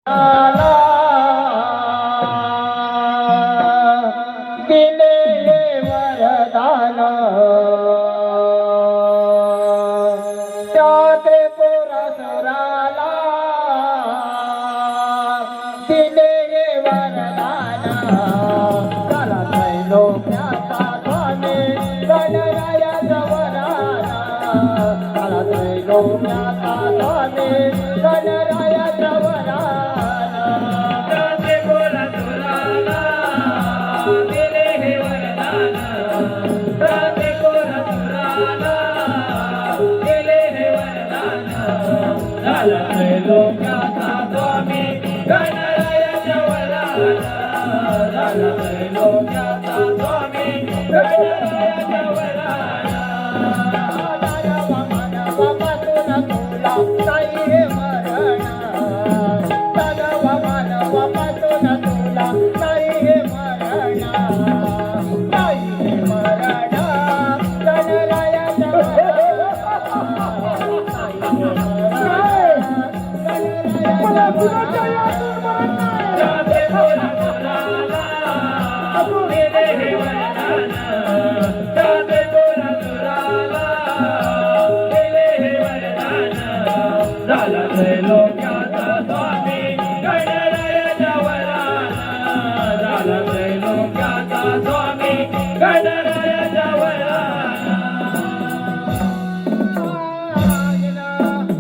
आला दिले वरदान त्या त्रिपुरासुराला दिले वरदान चला त्रैलोक्याचा स्वामी गणरायाचा वराला चला त्रैलोक्याचा स्वामी गणरायाचा वराला लोकाचा स्वामी गण